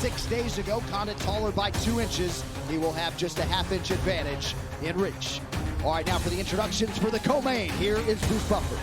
6 days ago. Condit taller by 2 inches. He will have just a half-inch advantage in reach. All right, now for the introductions for the co-main. Here is Bruce Buffer.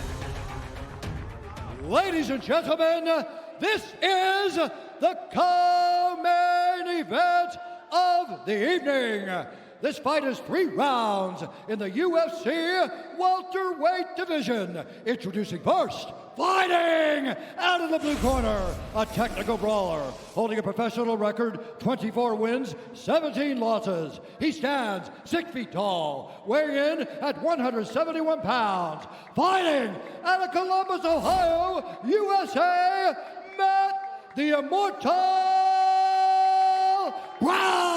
Ladies and gentlemen, this is the co-main event of the evening. This fight is 3 rounds in the UFC welterweight division. Introducing first, fighting out of the blue corner, a technical brawler, holding a professional record, 24 wins, 17 losses. He stands 6 feet tall, weighing in at 171 pounds. Fighting out of Columbus, Ohio, USA, Matt the Immortal Brown.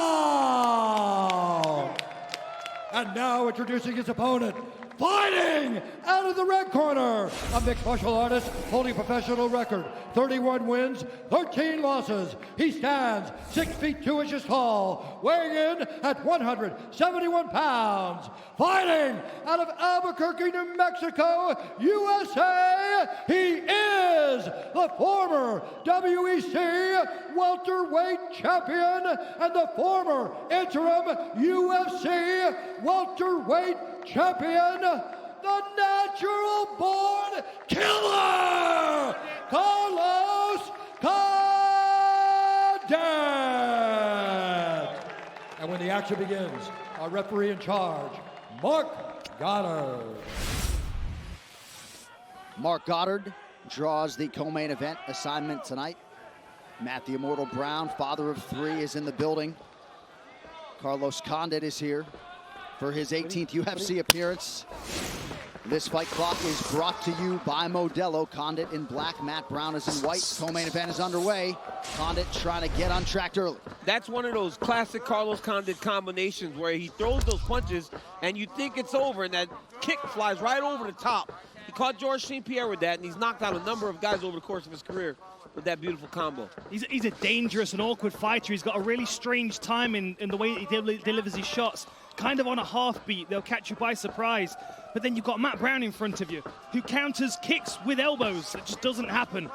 And now introducing his opponent, fighting out of the red corner, a mixed martial artist holding a professional record, 31 wins, 13 losses. He stands 6 feet 2 inches tall, weighing in at 171 pounds. Fighting out of Albuquerque, New Mexico, USA, he is the former WEC welterweight champion and the former interim UFC welterweight champion, the natural-born killer, Carlos Condit. And when the action begins, our referee in charge, Mark Goddard. Mark Goddard draws the co-main event assignment tonight. Matt the Immortal Brown, father of 3, is in the building. Carlos Condit is here for his 18th UFC appearance. This fight clock is brought to you by Modelo. Condit in black, Matt Brown is in white. Co-main event is underway. Condit trying to get untracked early. That's one of those classic Carlos Condit combinations where he throws those punches and you think it's over and that kick flies right over the top. He caught Georges St-Pierre with that and he's knocked out a number of guys over the course of his career with that beautiful combo. He's a dangerous and awkward fighter. He's got a really strange time in the way he delivers his shots. Kind of on a half beat, they'll catch you by surprise. But then you've got Matt Brown in front of you, who counters kicks with elbows. It just doesn't happen.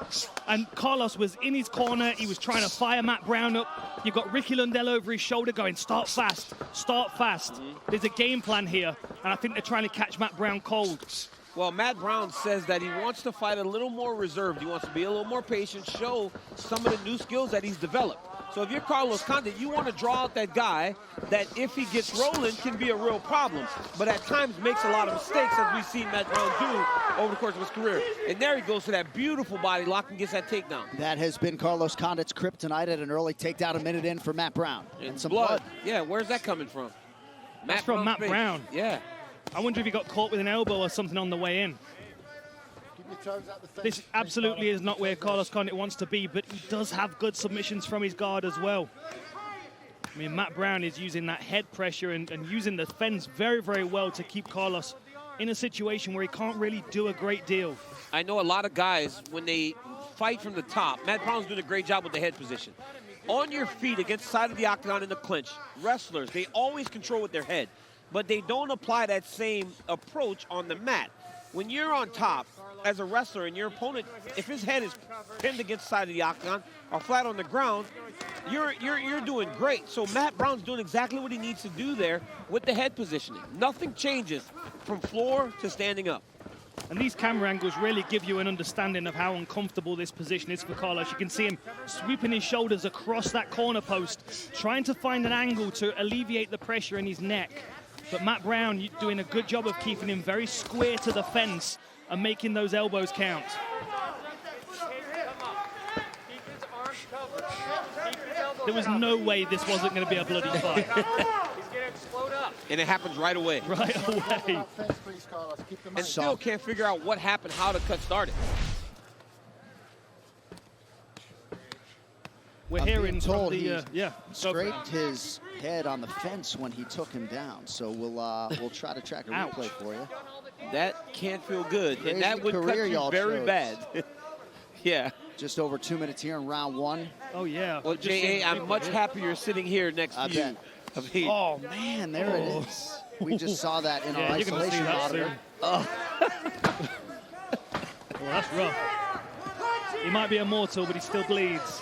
And Carlos was in his corner. He was trying to fire Matt Brown up. You've got Ricky Lundell over his shoulder going, start fast, start fast. There's a game plan here, and I think they're trying to catch Matt Brown cold. Well, Matt Brown says that he wants to fight a little more reserved. He wants to be a little more patient, show some of the new skills that he's developed. So if you're Carlos Condit, you want to draw out that guy that if he gets rolling can be a real problem, but at times makes a lot of mistakes, as we've seen Matt Brown do over the course of his career. And there he goes to that beautiful body lock and gets that takedown. That has been Carlos Condit's kryptonite at an early takedown a minute in for Matt Brown. And some blood. Yeah, where's that coming from? That's from Matt Brown. Yeah. I wonder if he got caught with an elbow or something on the way in. This absolutely is not where Carlos Condit wants to be, but he does have good submissions from his guard as well. I mean, Matt Brown is using that head pressure and using the fence very, very well to keep Carlos in a situation where he can't really do a great deal. I know a lot of guys, when they fight from the top, Matt Brown's doing a great job with the head position. On your feet against the side of the octagon in the clinch, wrestlers, they always control with their head, but they don't apply that same approach on the mat. When you're on top as a wrestler and your opponent, if his head is pinned against the side of the octagon or flat on the ground, you're doing great. So Matt Brown's doing exactly what he needs to do there with the head positioning. Nothing changes from floor to standing up. And these camera angles really give you an understanding of how uncomfortable this position is for Carlos. You can see him sweeping his shoulders across that corner post, trying to find an angle to alleviate the pressure in his neck. But Matt Brown doing a good job of keeping him very square to the fence and making those elbows count. There was no way this wasn't going to be a bloody fight. And it happens right away. Right away. And still can't figure out what happened, how the cut started. We're hearing told he scraped his head on the fence when he took him down. So we'll try to track a replay for you. That can't feel good, Crazy and that would cut you very bad. Yeah. Just over 2 minutes here in round 1. Oh, yeah. Well, J.A., I'm much happier sitting here next to you. Oh, man, there it is. We just saw that in our isolation monitor. Well, that's rough. He might be immortal, but he still bleeds.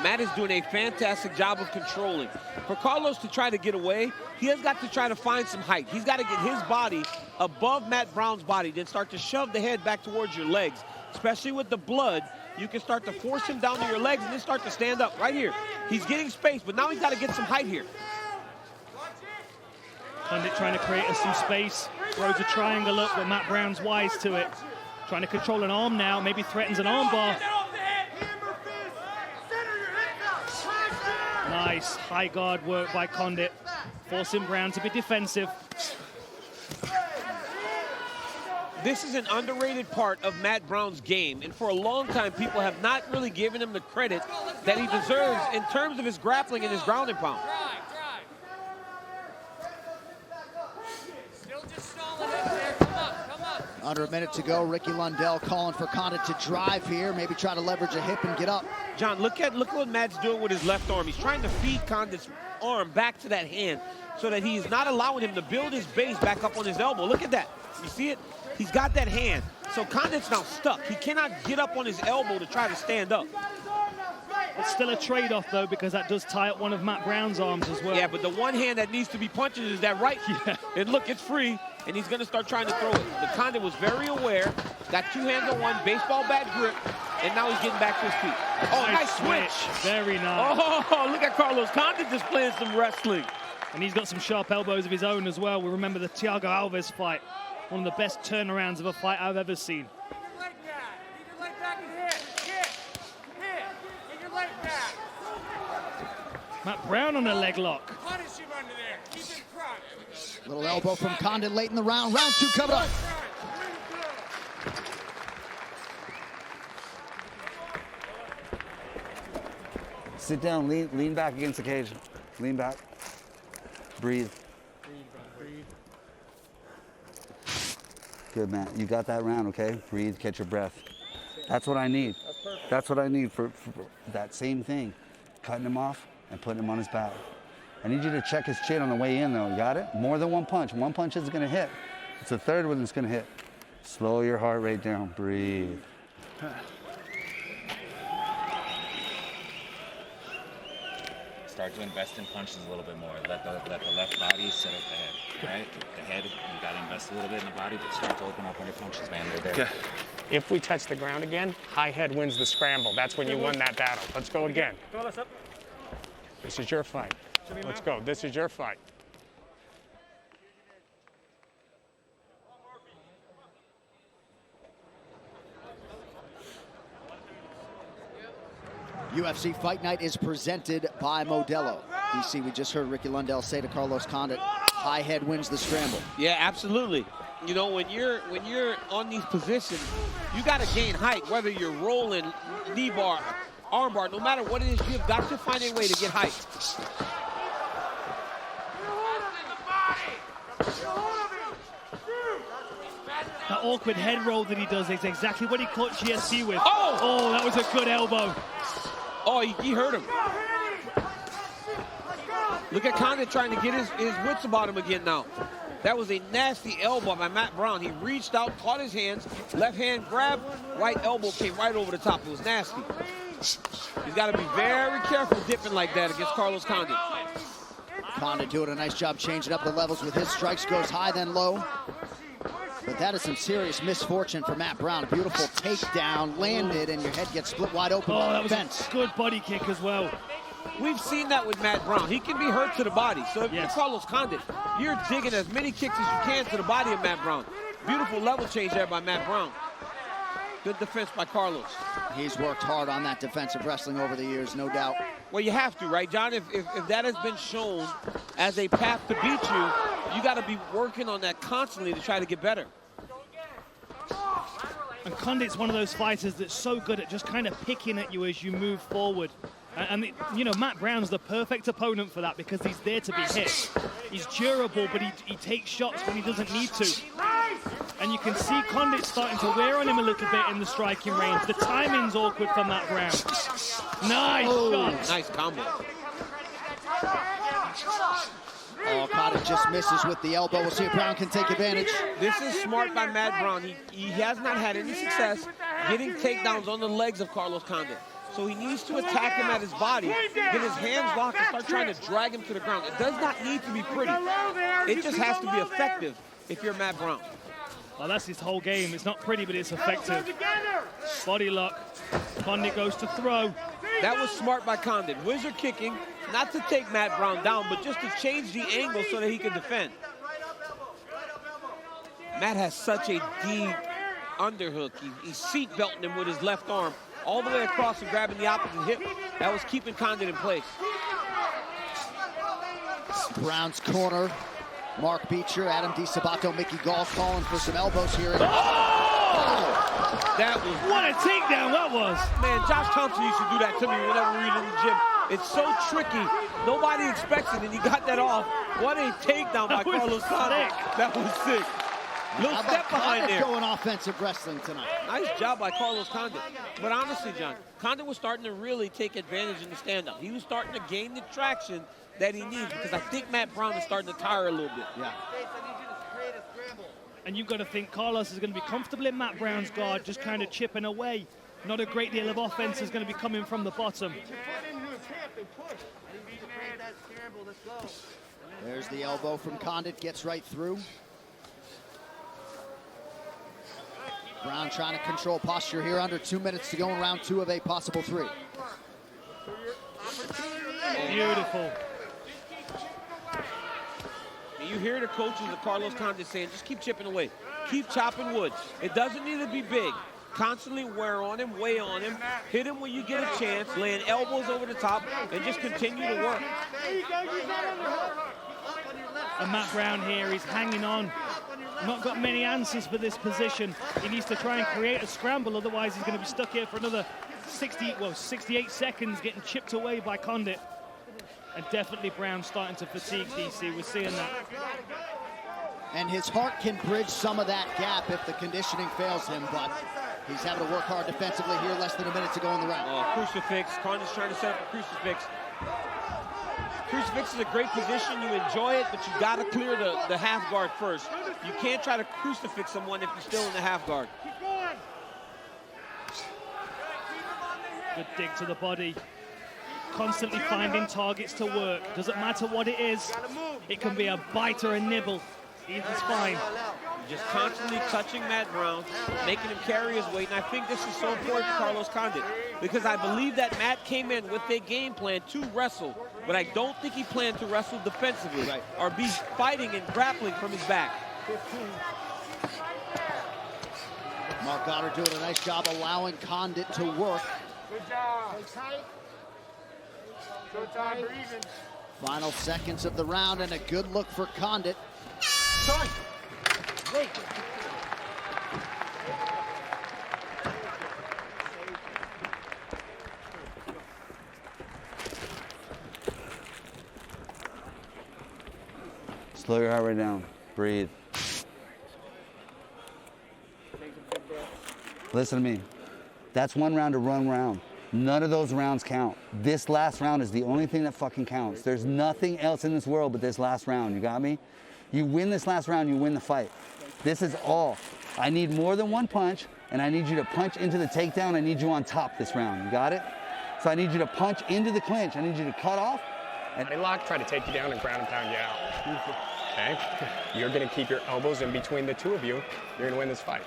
Matt is doing a fantastic job of controlling. For Carlos to try to get away, he has got to try to find some height. He's got to get his body above Matt Brown's body, then start to shove the head back towards your legs. Especially with the blood, you can start to force him down to your legs and then start to stand up right here. He's getting space, but now he's got to get some height here. Candıt trying to create us some space. Throws a triangle up, but Matt Brown's wise to it. Trying to control an arm now, maybe threatens an arm bar. Nice high guard work by Candıt, forcing Brown to be defensive. This is an underrated part of Matt Brown's game, and for a long time, people have not really given him the credit that he deserves in terms of his grappling and his ground and pound. Under a minute to go, Ricky Lundell calling for Candıt to drive here, maybe try to leverage a hip and get up. John, look what Matt's doing with his left arm. He's trying to feed Candıt's arm back to that hand so that he's not allowing him to build his base back up on his elbow. Look at that. You see it? He's got that hand. So Candıt's now stuck. He cannot get up on his elbow to try to stand up. It's still a trade-off, though, because that does tie up one of Matt Brown's arms as well. Yeah, but the one hand that needs to be punching is that right. Yeah. And look, it's free, and he's going to start trying to throw it. The Candıt was very aware, got two hands on one, baseball bat grip, and now he's getting back to his feet. Oh, nice switch. Very nice. Oh, look at Carlos. Candıt just playing some wrestling. And he's got some sharp elbows of his own as well. We remember the Thiago Alves fight. One of the best turnarounds of a fight I've ever seen. Matt Brown on a leg lock. Little elbow from Candıt late in the round. Round two coming up. Sit down, lean back against the cage. Lean back. Breathe. Good, man. You got that round, okay? Breathe, catch your breath. That's what I need. That's what I need for that same thing. Cutting him off and putting him on his back. I need you to check his chin on the way in, though. You got it? More than one punch. One punch isn't going to hit. It's the third one that's going to hit. Slow your heart rate down. Breathe. Start to invest in punches a little bit more. Let the left body set up the head. Right? The head, you got to invest a little bit in the body, but start to open up on your punches, man. They're there. If we touch the ground again, high head wins the scramble. That's when you won that battle. Let's go again. This is your fight. Let's go. This is your fight. UFC Fight Night is presented by Modelo. DC, we just heard Ricky Lundell say to Carlos Candıt, high head wins the scramble. Yeah, absolutely. You know, when you're on these positions, you got to gain height, whether you're rolling, knee bar, arm bar, no matter what it is, you've got to find a way to get height. That awkward head roll that he does is exactly what he caught GSP with. Oh, that was a good elbow. Oh, he hurt him. Look at Candıt trying to get his wits about him again now. That was a nasty elbow by Matt Brown. He reached out, caught his hands, left hand grab, right elbow came right over the top. It was nasty. He's got to be very careful dipping like that against Carlos Candıt. Candıt doing a nice job changing up the levels with his strikes, goes high then low. But that is some serious misfortune for Matt Brown. A beautiful takedown, landed, and your head gets split wide open by the fence. A good body kick as well. We've seen that with Matt Brown. He can be hurt to the body. So if you're Carlos Candıt, you're digging as many kicks as you can to the body of Matt Brown. Beautiful level change there by Matt Brown. Good defense by Carlos. He's worked hard on that defensive wrestling over the years, no doubt. Well, you have to, right, John? If that has been shown as a path to beat you, you got to be working on that constantly to try to get better. And Candyt's one of those fighters that's so good at just kind of picking at you as you move forward. And you know, Matt Brown's the perfect opponent for that because he's there to be hit. He's durable, but he takes shots when he doesn't need to. And you can see Candyt starting to wear on him a little bit in the striking range. The timing's awkward for Matt Brown. Nice shot. Nice combo. Oh, Candyt just misses with the elbow. We'll see if Brown can take advantage. This is smart by Matt Brown. He has not had any success getting takedowns on the legs of Carlos Candyt. So he needs to attack him at his body, get his hands locked, and start trying to drag him to the ground. It does not need to be pretty. It just has to be effective if you're Matt Brown. Well, that's his whole game. It's not pretty, but it's effective. Body lock. Condit goes to throw. That was smart by Condit. Wizard kicking, not to take Matt Brown down, but just to change the angle so that he can defend. Matt has such a deep underhook. He's seat belting him with his left arm all the way across and grabbing the opposite hip. That was keeping Condit in place. Brown's corner. Mark Beecher, Adam DiSabato, Mickey Gall calling for some elbows here. That was... What a takedown that was. Man, Josh Thompson used to do that to me whenever we were in the gym. It's so tricky. Nobody expects it, and he got that off. What a takedown by Carlos Condit. That was sick. Little step behind there. Going offensive wrestling tonight. Nice job by Carlos Condit. But honestly, John, Condit was starting to really take advantage in the stand-up. He was starting to gain the traction that he needs, because I think Matt Brown is starting to tire a little bit. Yeah. And you've got to think Carlos is going to be comfortable in Matt Brown's guard, just kind of chipping away. Not a great deal of offense is going to be coming from the bottom. There's the elbow from Condit, gets right through. Brown trying to control posture here, under 2 minutes to go in round 2 of a possible 3. Beautiful. You hear the coaches of Carlos Condit saying, just keep chipping away. Keep chopping wood. It doesn't need to be big. Constantly wear on him, weigh on him. Hit him when you get a chance, laying elbows over the top, and just continue to work. And Matt Brown here, he's hanging on. Not got many answers for this position. He needs to try and create a scramble, otherwise he's going to be stuck here for another 68 seconds, getting chipped away by Condit. And definitely Brown starting to fatigue, DC. We're seeing that. And his heart can bridge some of that gap if the conditioning fails him, but he's having to work hard defensively here, less than a minute to go in the round. Crucifix. Condit's trying to set up a crucifix. Crucifix is a great position. You enjoy it, but you got to clear the half guard first. You can't try to crucifix someone if you're still in the half guard. Good dig to the body. Constantly finding targets to work. Doesn't matter what it is. It can be a bite or a nibble. He's fine. Just constantly touching Matt Brown, making him carry his weight. And I think this is so important for Carlos Condit, because I believe that Matt came in with a game plan to wrestle, but I don't think he planned to wrestle defensively, or be fighting and grappling from his back. Mark Goddard doing a nice job allowing Condit to work. Good job. Good time breathing. Final seconds of the round, and a good look for Condit. Wait. Slow your heart rate down. Breathe. Listen to me. That's one round to run round. None of those rounds count. This last round is the only thing that fucking counts. There's nothing else in this world but this last round. You got me? You win this last round, you win the fight. This is all. I need more than one punch, and I need you to punch into the takedown. I need you on top this round. You got it? So I need you to punch into the clinch. I need you to cut off. And they lock, try to take you down and ground and pound you out. Okay? You're going to keep your elbows in between the two of you. You're going to win this fight.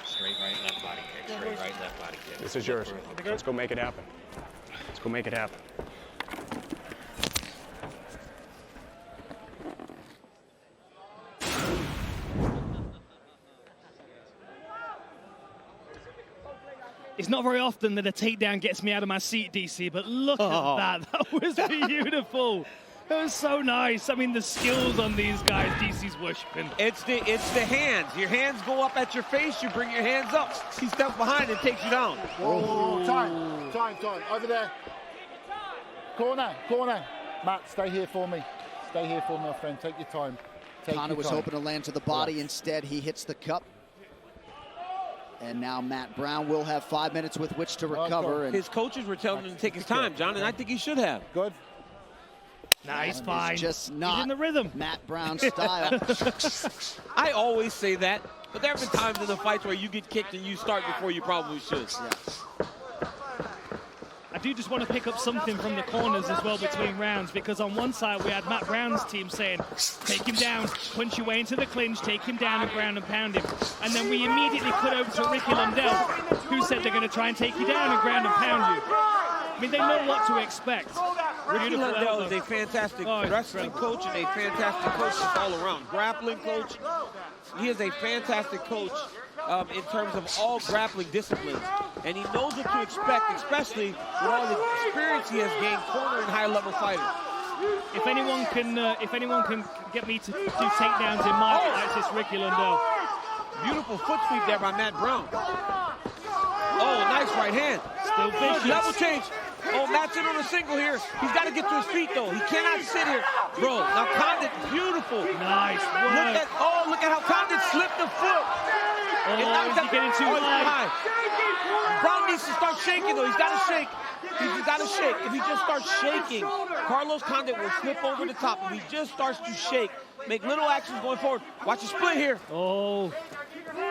Straight right, left body kick. Straight right, left body kick. This is yours. Let's go make it happen. Let's go make it happen. It's not very often that a takedown gets me out of my seat, DC, but look at that. That was beautiful. It was so nice. I mean, the skills on these guys, DC's worshiping. It's the hands. Your hands go up at your face. You bring your hands up. He steps behind and takes you down. Whoa. Time. Over there. Corner. Matt, stay here for me. Stay here for me, my friend. Take your time. Condit was hoping to land to the body. Instead, he hits the cup. And now Matt Brown will have 5 minutes with which to recover. And his coaches were telling him to take his time, John, and I think he should have. Good. Nice, fine. It's just not He's in the rhythm. Matt Brown style. I always say that, but there have been times in the fights where you get kicked and you start before you probably should. Yeah. do just want to pick up something from the corners as well between rounds, because on one side we had Matt Brown's team saying, take him down, punch your way into the clinch, take him down and ground and pound him. And then we immediately cut over to Ricky Lundell, who said they're going to try and take you down and ground and pound you. I mean, they know what to expect. Ricky Lundell is a fantastic wrestling coach and a fantastic coach all around. Grappling coach. He is a fantastic coach in terms of all grappling disciplines. And he knows what to expect, especially with all the experience he has gained cornering high-level fighters. If anyone can get me to do takedowns in my fights, it's Ricky Lundell. Beautiful foot sweep there by Matt Brown. Oh, nice right hand. Still vicious. Level change. Oh, Matt's in on a single here. He's got to get to his feet, though. He cannot sit here. Bro, now Condit, beautiful. Nice work. Look at how Condit slipped the foot. Oh, is he getting too high? Brown needs to start shaking, though. He's got to shake. He's got to shake. If he just starts shaking, Carlos Condit will flip over the top. If he just starts to shake, make little actions going forward. Watch the split here. Oh,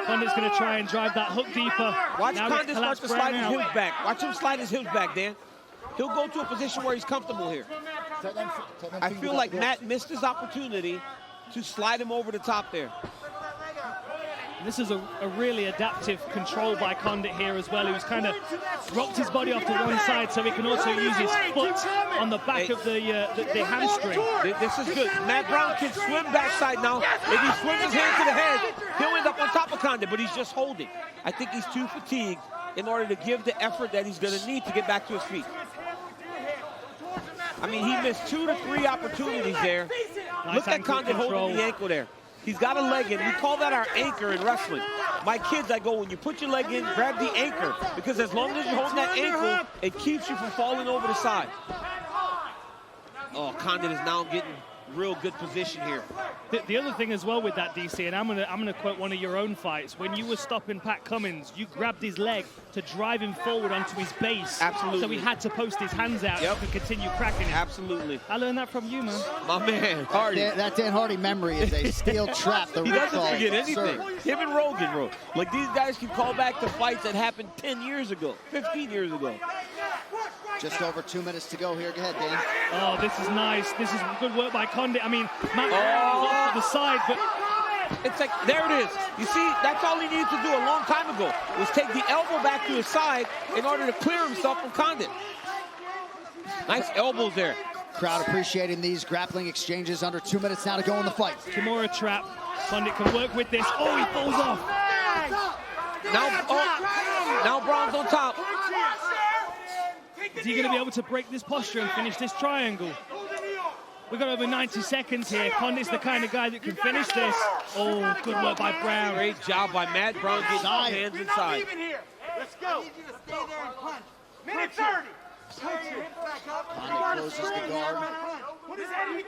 Condit's going to try and drive that hook deeper. Watch Condit start to slide his hips back. Watch him slide his hips back, Dan. He'll go to a position where he's comfortable here. I feel like Matt missed his opportunity to slide him over the top there. This is a really adaptive control by Condit here as well, who's kind of rocked his body off to one side so he can also use his foot on the back of the hamstring. This is good. Matt Brown can swim backside now. If he swims his hand to the head, he'll end up on top of Condit, but he's just holding. I think he's too fatigued in order to give the effort that he's going to need to get back to his feet. I mean, he missed 2 to 3 opportunities there. Nice. Look at Condit holding the ankle there. He's got a leg in. We call that our anchor in wrestling. My kids, I go, when you put your leg in, grab the anchor. Because as long as you're holding that ankle, it keeps you from falling over the side. Oh, Condit is now getting real good position here. The other thing as well with that, DC, and I'm gonna quote one of your own fights. When you were stopping Pat Cummins, you grabbed his leg to drive him forward onto his base. Absolutely. So he had to post his hands out to continue cracking him. Absolutely. I learned that from you, man. My man, Hardy. That Dan Hardy memory is a steel trap. He doesn't forget anything. Him and Rogan, bro. Like, these guys can call back to fights that happened 10 years ago, 15 years ago. Just over 2 minutes to go here. Go ahead, Dan. Oh, this is nice. This is good work by Condit. I mean, Matt Brown is off to the side, but it's like, there it is. You see, that's all he needed to do a long time ago, was take the elbow back to his side in order to clear himself from Condit. Nice elbows there. Crowd appreciating these grappling exchanges. Under 2 minutes now to go in the fight. Kimura trap. Condit can work with this. Oh, he falls off. Now Brown's on top. Is he going to be able to break this posture and finish this triangle? We've got over 90 seconds here. Condit's the kind of guy that can finish this. Oh, good work by Brown. Great job by Matt Brown getting his hands inside. Let's go. Stay there and punch. Minute 30. Condit closes the guard. What is that? You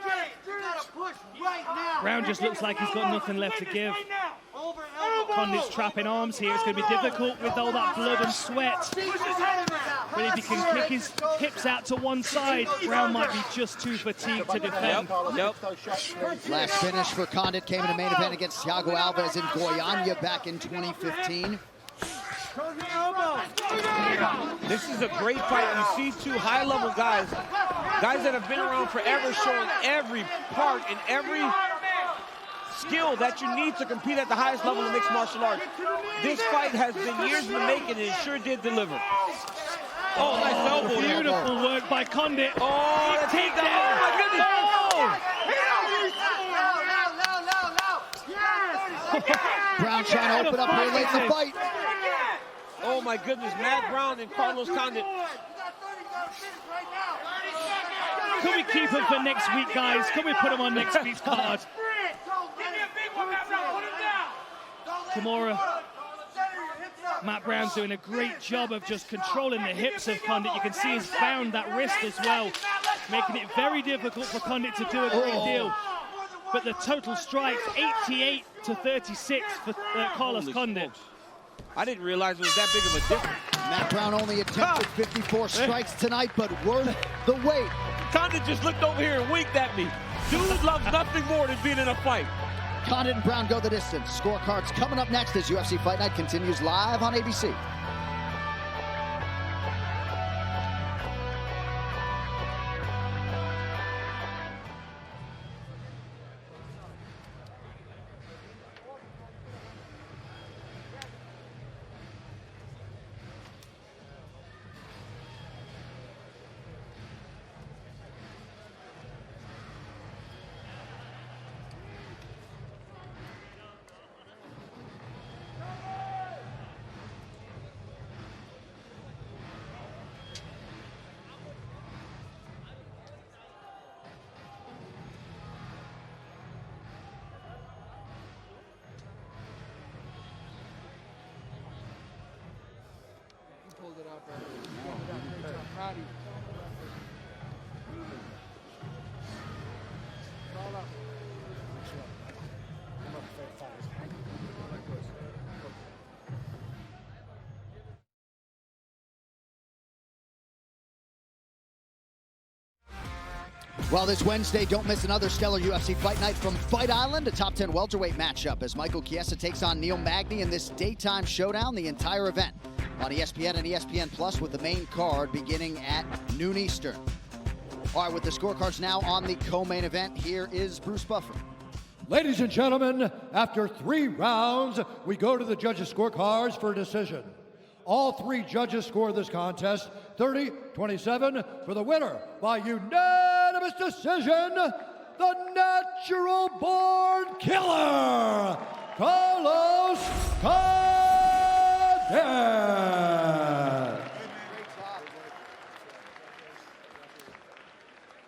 gotta push right now. Brown just looks like he's got nothing left to give. Condit's trapping arms here. It's going to be difficult with all that blood and sweat. But if he can kick his hips out to one side, Brown might be just too fatigued to defend. Yep. Last finish for Condit came in the main event against Thiago Alves in Goiânia back in 2015. This is a great fight. You see two high-level guys that have been around forever, showing every part and every skill that you need to compete at the highest level of mixed martial arts. This fight has been years in the making, and it sure did deliver. Oh, nice elbow. Beautiful work by Condit. Oh, the takedown. Oh, my goodness. Brown trying to open up here late in the fight. Oh, my goodness. Matt Brown and Carlos Condit. Can we keep him for next week, guys? Can we put him on next week's card? Kimura. Matt Brown's doing a great job of just controlling the hips of Condit. You can see he's found that wrist as well, making it very difficult for Condit to do a great deal. But the total strikes, 88 to 36 for Carlos Condit. I didn't realize it was that big of a difference. Matt Brown only attempted 54 strikes tonight, but worth the wait. Condit just looked over here and winked at me. Dude loves nothing more than being in a fight. Condit and Brown go the distance. Scorecards coming up next as UFC Fight Night continues live on ABC. Well, this Wednesday, don't miss another stellar UFC Fight Night from Fight Island, a top 10 welterweight matchup as Michael Chiesa takes on Neil Magny in this daytime showdown. The entire event on ESPN and ESPN Plus with the main card beginning at noon Eastern. All right, with the scorecards now on the co-main event, here is Bruce Buffer. Ladies and gentlemen, after 3 rounds, we go to the judges' scorecards for a decision. All 3 judges score this contest 30-27 for the winner by unanimous decision, the Natural Born